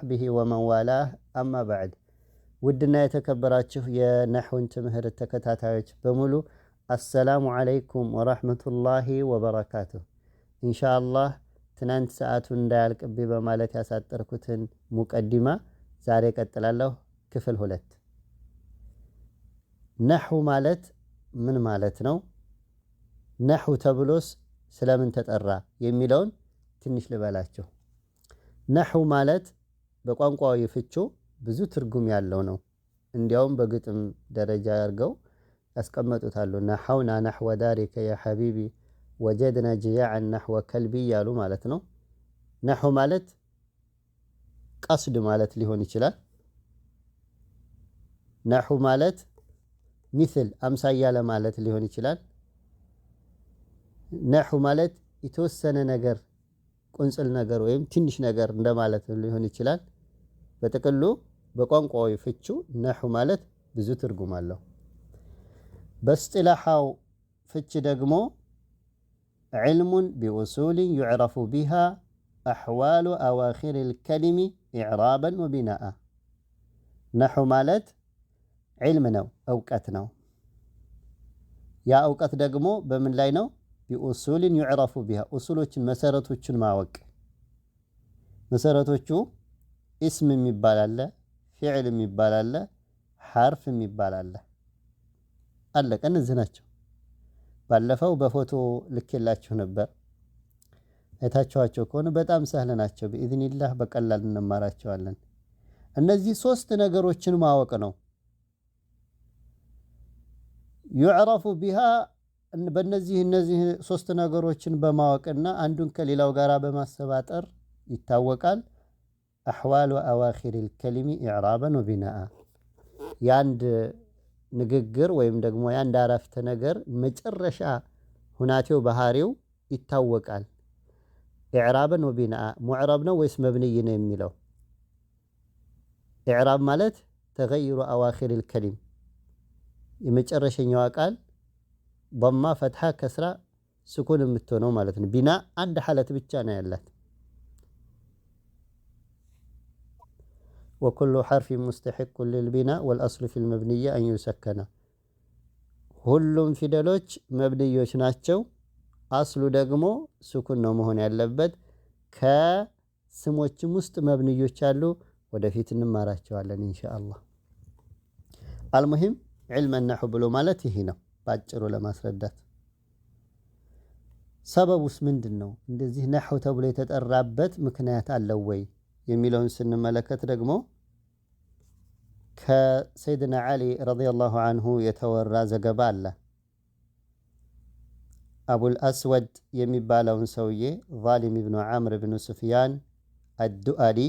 به ومن والاه أما بعد ودنا يتكبراتشه يا نحو تمهر التكتاتايج بمولو السلام عليكم ورحمة الله وبركاته إن شاء الله تنانت ساعتون دالك بيبا مالك أساتركوتن مقدمة زاريك أتلالله كفل هلت نحو مالت من مالتنو نحو تبلوس سلامن تتقرى يميلون تنش لبالاتشو نحو مالت በቋንቋው ፍቹ ብዙ ትርጉም ያለው ነው እንዲያውም በግጥም ደረጃ ያርገው ያስቀመጡታሉ نحونا نحو دارك يا حبيبي وجدنا جياعا نحو كلبي ያሉ ማለት ነው نحو ማለት ቀስድ ማለት ሊሆን ይችላል نحو ማለት مثل አምሳያ ለማለት ሊሆን ይችላል نحو ማለት የተወሰነ ነገር ቁንጽል ነገር ወይም ትንሽ ነገር እንደማለት ሊሆን ይችላል በተቀሉ በቋንቋው ፍቹ ነህው ማለት ብዙ ትርጉም አለው በእስጢላሃው ፍች ደግሞ علم بأصول يعرف بها أحوال أواخر الكلم إعرابا وبناء نحو ማለት علم ነው እውቀት ነው ያ እውቀት ደግሞ በምን ላይ ነው بأصول يعرف بها أصولዎችን መሰረቶችን ማወቅ መሰረቶቹ اسم የሚባል አለ فعل የሚባል አለ حرف የሚባል አለ አለቀ እነዚህ ናቸው ባለፈው በፎቶ ልክላችሁ ነበር አይታችኋቸው ከሆነ በጣም ሰህለ ናቸው باذن الله በቀላል እንማራቸዋለን እነዚህ ሶስት ነገሮችን ማወቅ ነው يعرف بها በእነዚህ ሶስት ነገሮችን በማወቅና አንዱን ከሌላው ጋር በማሰባጠር ይታወቃል أحوال أواخر الكلمة إعرابا وبناء ያንድ ንግግር ወይም ደግሞ ያንድ አረፍተ ነገር መጨረሻ ሁናቴው ባህሪው ይታወቃል إعرابا وبناء معرب ነው ወይስ مبني ነው የሚለው إعراب ማለት تغير أواخر الكلمة የመጨረሻኛው ቃል ضمة فتحة كسرة سكون የምትሆነው ማለት ነው بناء አንድ ሐለት ብቻ ነው ያላት وكل حرف مستحق للبناء والأصل في المبنية أن يسكن ሁሉም ፊደሎች መብንዮች ናቸው አስሉ ደግሞ ስኩን ነው መሆን ያለበት ከስሞችም ውስጥ መብንዮች አሉ ወደፊት እንማራቸዋለን ኢንሻአላህ المهم علم النحو ብሎ ማለት ይሄ ነው ባጭሩ ለማስረዳት ሰበቡስ ምንድነው እንደዚህ ነህው ተብሎ የተጠራበት ምክንያት አለው ወይ የሚለውን ስንመለከት ደግሞ ከሰይድና አሊ ረዲየላሁ ዐንሁ የተወራ ዘገባ አለ አቡል አስወድ የሚባለውን ሰውዬ ዛሊም ኢብኑ ዐምር ኢብኑ ሱፊያን አድዱአሊ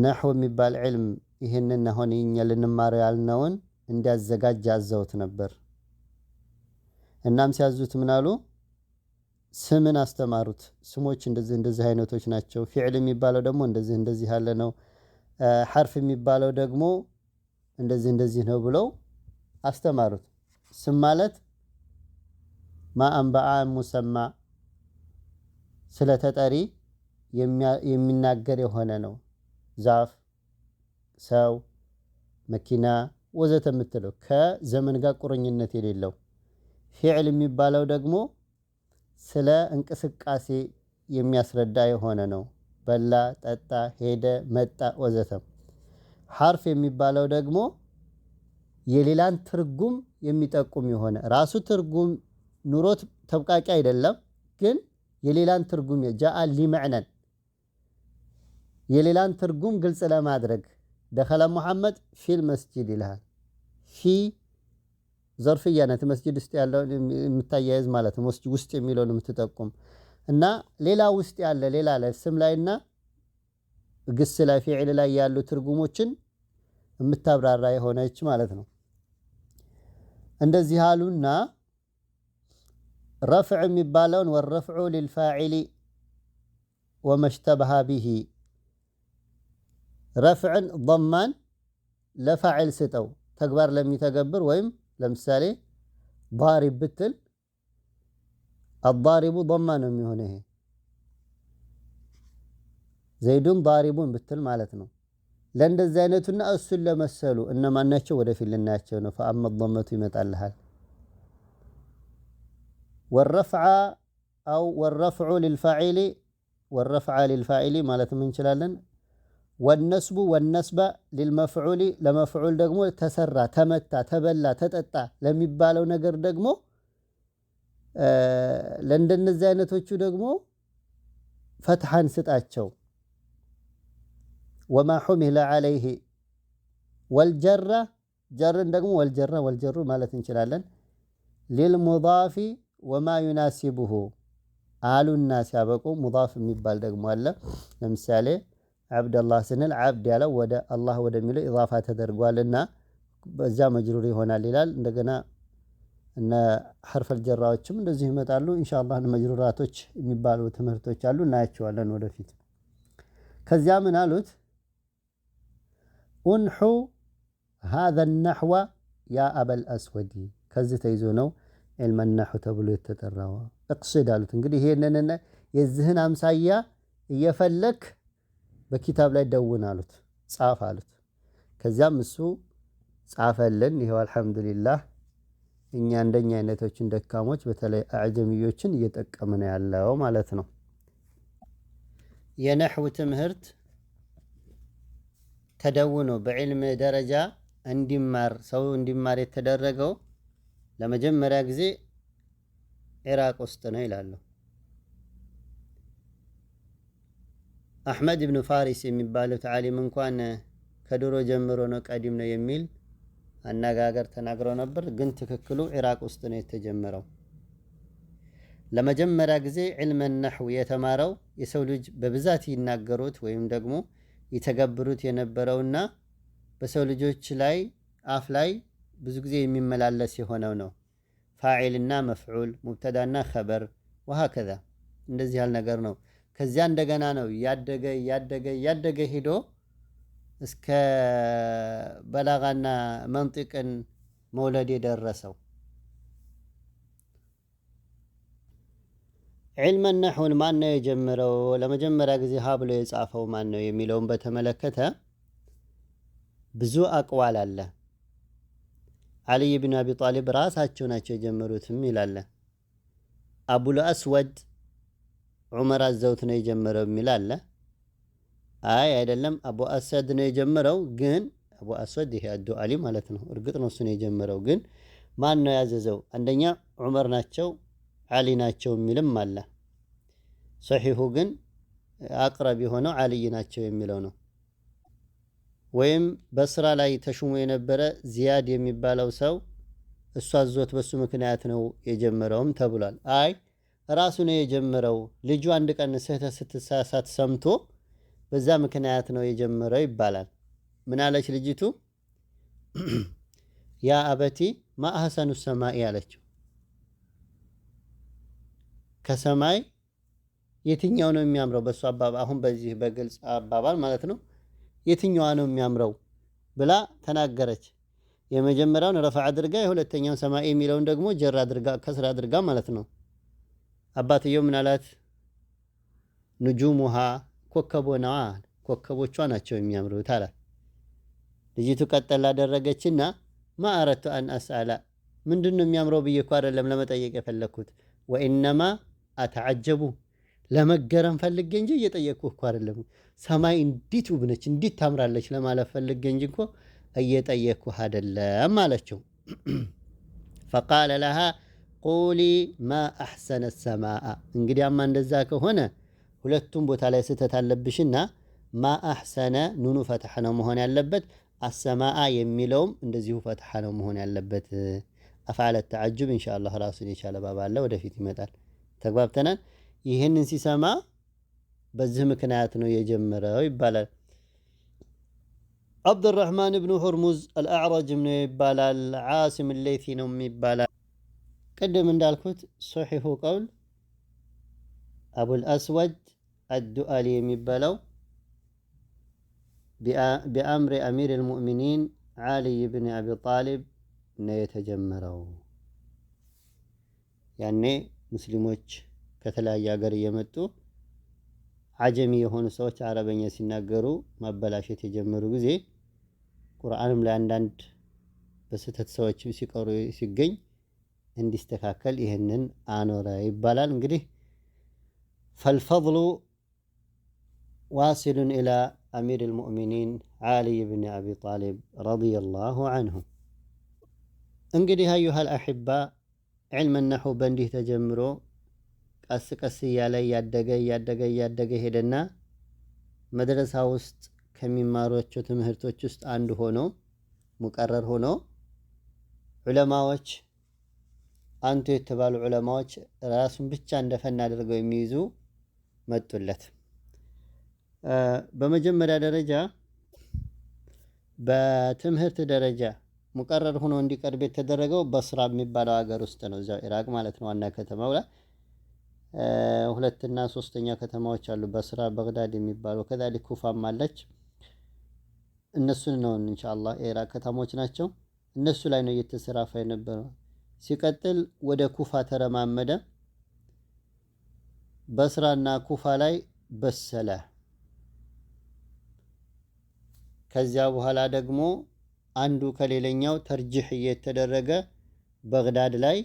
ነህው የሚባል ዒልም ይሄንን አሁን እኛ ልንማር ያልነውን እንዲያዘጋጅ አዘውት ነበር እናም ሲያዙት ምናሉ ስምን አስተማሩት ስሞች እንደዚህ አይነቶች ናቸው ፊዕል የሚባለው ደግሞ እንደዚህ ያለ ነው حرف የሚባለው ደግሞ እንደዚህ ነው ብለው አስተማሩት ስም ማለት ማአንበአ ሙሰማ ስለተጠሪ የሚናገር የሆነ ነው ዛፍ ሰው መኪና ወዘተ የምትለው ከዘመን ጋር ቁርኝነት የሌለው ፊዕል የሚባለው ደግሞ ስለ እንቅስቃሴ የሚያስረዳ የሆነ ነው በላ ጠጣ ሄደ መጣ ወዘተ حرف የሚባለው ደግሞ የሌላን ትርጉም የሚጠቁም የሆነ ራሱ ትርጉም ኑሮት ተብቃቂ አይደለም ግን የሌላን ትርጉም جاء لمعنى የሌላን ትርጉም ግልጽ ለማድረግ دخل محمد في المسجد ይላል في ظرفيه ናት መስጂድ ውስጥ ያለው የምታያይዝ ማለት ነው መስጂድ ውስጥ የሚለውን የምትጠቁም እና ሌላ ውስጥ ያለ ሌላ ለስም ላይና ግስ ላይ ፊዕል ላይ ያሉ ትርጉሞችን የምታብራራ የሆነች ማለት ነው እንደዚህ አሉና رفع የሚባለውን والرفع للفاعل وما اشتبه به رفع ضمان ለፋዕል ስጠው ተግባር ለሚተገብር ወይም ለምሳሌ ضارب ብትል الضارب ضمان ነው የሚሆነው ዘይዱን ዳሪቡን ብትል ማለት ነው። ለእንደዚህ አይነቱና እሱን ለመሰሉ እነማን ናቸው? ወደፊት ልናያቸው ነው። ፈአመ ضመቱ ይመጣልሃል። ወረፍዓ አው ወረፍዑ ሊልፋዒሊ ወረፍዓ ሊልፋዒሊ ማለትም እንችላለን። ወነስቡ ወነስበ ሊልመፍዑሊ ለመፍዑል ደግሞ ተሰራ፣ ተመታ፣ ተበላ፣ ተጠጣ ለሚባለው ነገር ደግሞ ለእንደነዚህ አይነቶቹ ደግሞ ፈትሐን ስጣቸው። ወማ ሑሚለ ዐለይህ ወልጀራ ጀርን ደግሞ ወልጀሩ ማለት እንችላለን። ሊልሙዳፊ ወማ ዩናሲቡሁ አሉና ሲያበቁ ሙዳፍ የሚባል ደግሞ አለ። ለምሳሌ ዓብደላህ ስንል ዓብድ ያለው ወደ አላህ ወደሚለው ኢዛፋ ተደርጓልና በዛ መጅሩር ይሆናል ይላል። እንደገና እነ ሐርፈል ጀራዎችም እንደዚህ ይመጣሉ። ኢንሻአላህ መጅሩራቶች የሚባሉ ትምህርቶች አሉ፣ እናያቸዋለን ወደፊት። ከዚያ ምን አሉት? ኡንሑ ሃዘ ነሕወ ያ አበል አስወዲ። ከዚህ ተይዞ ነው ዒልመ ነሕው ተብሎ የተጠራው። እቅስድ አሉት። እንግዲህ ይሄንን የዚህን አምሳያ እየፈለክ በኪታብ ላይ ደውን አሉት፣ ጻፍ አሉት። ከዚያም እሱ ጻፈልን። ይሄው አልሐምዱሊላህ እኛ እንደኛ አይነቶችን ደካሞች በተለይ አዕጀሚዮችን እየጠቀመ ነው ያለው ማለት ነው። የነሕው ትምህርት ተደውኖ በዕልም ደረጃ እንዲማር ሰው እንዲማር የተደረገው ለመጀመሪያ ጊዜ ኢራቅ ውስጥ ነው ይላሉ። አሕመድ ብኑ ፋሪስ የሚባሉት ዓሊም እንኳን ከድሮ ጀምሮ ነው ቀዲም ነው የሚል አነጋገር ተናግረው ነበር። ግን ትክክሉ ኢራቅ ውስጥ ነው የተጀመረው። ለመጀመሪያ ጊዜ ዒልመ ነሕው የተማረው የሰው ልጅ በብዛት ይናገሩት ወይም ደግሞ ይተገብሩት የነበረውና በሰው ልጆች ላይ አፍ ላይ ብዙ ጊዜ የሚመላለስ የሆነው ነው። ፋዒልና መፍዑል፣ ሙብተዳና ኸበር ወሀከዛ እንደዚህ ያለ ነገር ነው። ከዚያ እንደገና ነው እያደገ ሂዶ እስከ በላጋና መንጢቅን መውለድ የደረሰው። ዒልመ ነሕውን ማን ነው የጀመረው? ለመጀመሪያ ጊዜ ሀ ብሎ የጻፈው ማን ነው የሚለውን በተመለከተ ብዙ አቅዋል አለ። ዓሊይ ብን አቢ ጣሊብ ራሳቸው ናቸው የጀመሩትም ይላለ። አቡል አስወድ ዑመር አዘውት ነው የጀመረው የሚል አለ። አይ አይደለም አቡ አሰድ ነው የጀመረው። ግን አቡ አስወድ ይሄ አዱአሊ ማለት ነው። እርግጥ ነው እሱ ነው የጀመረው። ግን ማን ነው ያዘዘው? አንደኛ ዑመር ናቸው፣ ዓሊ ናቸው የሚልም አለ። ሰሒሁ ግን አቅረብ የሆነው ዓሊይ ናቸው የሚለው ነው። ወይም በስራ ላይ ተሹሞ የነበረ ዚያድ የሚባለው ሰው እሱ አዞት በሱ ምክንያት ነው የጀመረውም ተብሏል። አይ ራሱ ነው የጀመረው። ልጁ አንድ ቀን ስህተት ስትሳሳት ሰምቶ በዛ ምክንያት ነው የጀመረው ይባላል። ምን አለች ልጅቱ? ያ አበቲ ማ አህሰኑ ሰማኢ አለችው። ከሰማይ የትኛው ነው የሚያምረው? በሱ አባባል አሁን በዚህ በግልጽ አባባል ማለት ነው የትኛዋ ነው የሚያምረው ብላ ተናገረች። የመጀመሪያውን ረፋ አድርጋ የሁለተኛውን ሰማይ የሚለውን ደግሞ ጀር አድርጋ ከስራ አድርጋ ማለት ነው። አባትየው ምን አላት? ንጁሙሃ ኮከቦናዋ ኮከቦቿ ናቸው የሚያምሩት አላት። ልጅቱ ቀጠል አደረገችና ማ አረቱ አን አስአላ ምንድን ነው የሚያምረው ብዬ እኮ አይደለም ለመጠየቅ የፈለግኩት። ወኢነማ አተዓጀቡ ለመገረም ፈልጌ እንጂ እየጠየቅኩ እኮ አይደለም። ሰማይ እንዲት ውብ ነች እንዲት ታምራለች ለማለት ፈልጌ እንጂ እኮ እየጠየቅኩ አይደለም አለችው። ፈቃለ ለሃ ቁሊ ማ አሕሰነ ሰማአ። እንግዲያማ እንደዛ ከሆነ ሁለቱም ቦታ ላይ ስህተት አለብሽና ማ አሕሰነ ኑኑ ፈትሐ ነው መሆን ያለበት። አሰማአ የሚለውም እንደዚሁ ፈትሐ ነው መሆን ያለበት። አፍዓለ ተዓጅብ ኢንሻአላህ ራሱን የቻለ ባብ አለ፣ ወደፊት ይመጣል። ተግባብተናል። ይህንን ሲሰማ በዚህ ምክንያት ነው የጀመረው ይባላል። አብዱራህማን ብኑ ሁርሙዝ አልአዕረጅም ነው ይባላል። ዓሲም ሌይቲ ነው ይባላል። ቅድም እንዳልኩት ሶሒሑ ቀውል አቡል አስወድ አዱአሊ የሚባለው ቢአምሪ አሚር ልሙእሚኒን ዓሊይ ብን አቢ ጣሊብ ነው የተጀመረው። ያኔ ሙስሊሞች ከተለያየ ሀገር እየመጡ አጀሚ የሆኑ ሰዎች አረበኛ ሲናገሩ ማበላሸት የጀመሩ ጊዜ ቁርአንም ላይ አንዳንድ በስህተት ሰዎች ሲቀሩ ሲገኝ እንዲስተካከል ይህንን አኖረ ይባላል። እንግዲህ ፈልፈضሉ ዋሲሉን ኢላ አሚር ልሙእሚኒን ዓሊ ብን አቢ ጣሊብ ረዲየላሁ አንሁ። እንግዲህ አዩሃል አሕባ ዕልም ነሕው በእንዲህ ተጀምሮ ቀስ ቀስ እያለ እያደገ ሄደና መድረሳ ውስጥ ከሚማሯቸው ትምህርቶች ውስጥ አንዱ ሆኖ ሙቀረር ሆኖ ዑለማዎች አንቱ የተባሉ ዑለማዎች ራሱን ብቻ እንደፈና አድርገው የሚይዙ መጡለት። በመጀመሪያ ደረጃ በትምህርት ደረጃ ሙቀረር ሆኖ እንዲቀርብ የተደረገው በስራ የሚባለው ሀገር ውስጥ ነው፣ እዛው ኢራቅ ማለት ነው፣ ዋና ከተማው ላይ። ሁለትና ሶስተኛ ከተማዎች አሉ፣ በስራ በግዳድ የሚባለው ከዛሊክ ኩፋም አለች። እነሱን ነው ኢንሻአላህ ኢራቅ ከተሞች ናቸው። እነሱ ላይ ነው እየተሰራፋ የነበረው። ሲቀጥል ወደ ኩፋ ተረማመደ። በስራና ኩፋ ላይ በሰለ። ከዚያ በኋላ ደግሞ አንዱ ከሌላኛው ተርጂህ እየተደረገ በግዳድ ላይ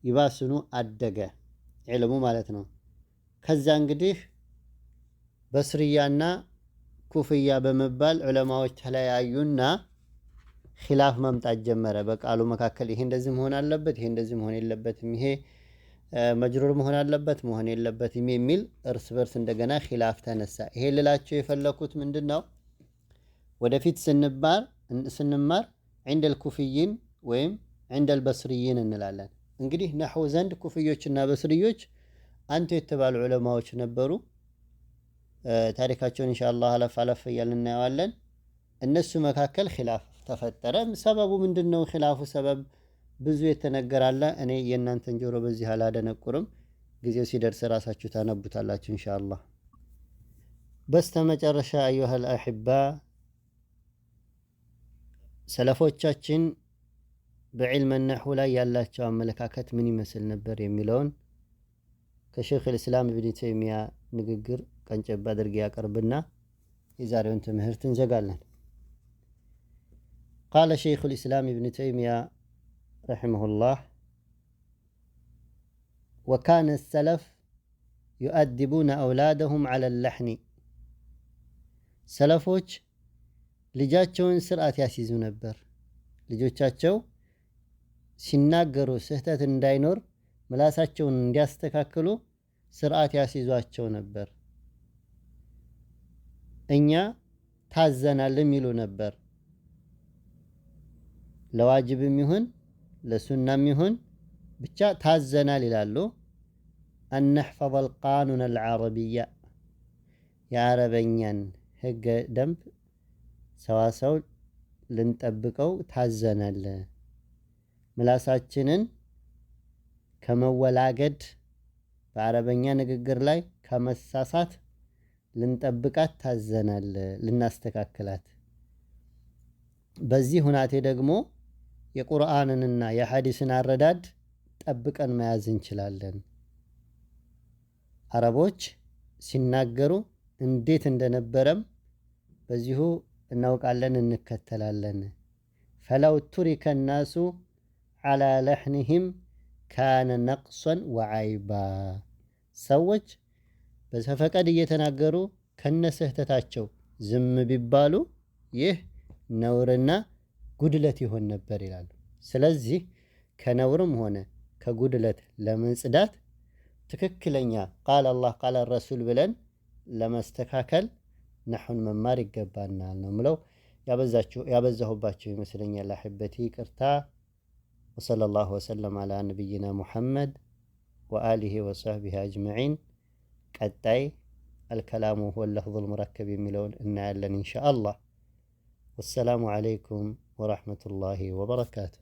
ይባስኑ አደገ ዕልሙ ማለት ነው። ከዛ እንግዲህ በስርያና ኩፍያ በመባል ዑለማዎች ተለያዩና ኺላፍ መምጣት ጀመረ በቃሉ መካከል። ይሄ እንደዚህ መሆን አለበት፣ ይሄ እንደዚህ መሆን የለበትም፣ ይሄ መጅሩር መሆን አለበት መሆን የለበትም የሚል እርስ በርስ እንደገና ኺላፍ ተነሳ። ይሄ ልላቸው የፈለኩት ምንድነው? ወደፊት ስንማር ዒንደል ኩፍይን ወይም ዒንደል በስርይን እንላለን። እንግዲህ ነሕው ዘንድ ኩፍዮችና በስርዮች አንቱ የተባሉ ዑለማዎች ነበሩ። ታሪካቸውን ኢንሻአላህ አለፍ እያልን እናየዋለን። እነሱ መካከል ኺላፍ ተፈጠረ። ሰበቡ ምንድነው? ኺላፉ ሰበብ ብዙ የተነገራለ። እኔ የእናንተን ጆሮ በዚህ አላደነቁርም። ጊዜው ሲደርስ ራሳችሁ ታነቡታላችሁ ኢንሻአላህ። በስተመጨረሻ አዩሃል አሕባ ሰለፎቻችን በዕልም ነሕው ላይ ያላቸው አመለካከት ምን ይመስል ነበር የሚለውን ከሼኽ ልእስላም ኢብን ተይሚያ ንግግር ቀንጨብ አድርጌ ያቀርብና የዛሬውን ትምህርት እንዘጋለን። ቃለ ሼኽ ልእስላም ኢብን ተይሚያ ረሒመሁላህ ወካነ ሰለፍ ዩአድቡነ አውላደሁም ዐለ ለሕኒ። ሰለፎች ልጃቸውን ስርዓት ያስይዙ ነበር። ልጆቻቸው ሲናገሩ ስህተት እንዳይኖር ምላሳቸውን እንዲያስተካክሉ ስርዓት ያስይዟቸው ነበር። እኛ ታዘናልም ይሉ ነበር። ለዋጅብም ይሁን ለሱናም ይሁን ብቻ ታዘናል ይላሉ። አነሕፈظ አልቃኑን አልዓረቢያ የአረበኛን ህገ ደንብ ሰዋሰው ልንጠብቀው ታዘናል። ምላሳችንን ከመወላገድ በአረበኛ ንግግር ላይ ከመሳሳት ልንጠብቃት ታዘናል፣ ልናስተካክላት። በዚህ ሁናቴ ደግሞ የቁርአንንና የሐዲስን አረዳድ ጠብቀን መያዝ እንችላለን። አረቦች ሲናገሩ እንዴት እንደነበረም በዚሁ እናውቃለን፣ እንከተላለን። ፈለው ቱሪከ ናሱ ዐላ ለሕኒህም ካነ ነቅሶን ወዓይባ። ሰዎች በዘፈቀድ እየተናገሩ ከነስህተታቸው ዝም ቢባሉ ይህ ነውርና ጉድለት ይሆን ነበር ይላሉ። ስለዚህ ከነውርም ሆነ ከጉድለት ለመጽዳት ትክክለኛ ቃል አላህ ቃል ረሱል ብለን ለመስተካከል ነሕውን መማር ይገባናል ነው ምለው። ያበዛሁባቸው ይመስለኛል አሕበቲ፣ ይቅርታ። ወሰለላሁ ወሰለም አላ ነቢይና ሙሐመድ ወአሊሂ ወሰህቢሂ አጅመዒን። ቀጣይ አልከላሙ ሁወ ለፍዙል ሙረከብ የሚለውን እናያለን ኢንሻአላህ። ወሰላሙ ዓለይኩም ወረሕመቱላሂ ወበረካቱ።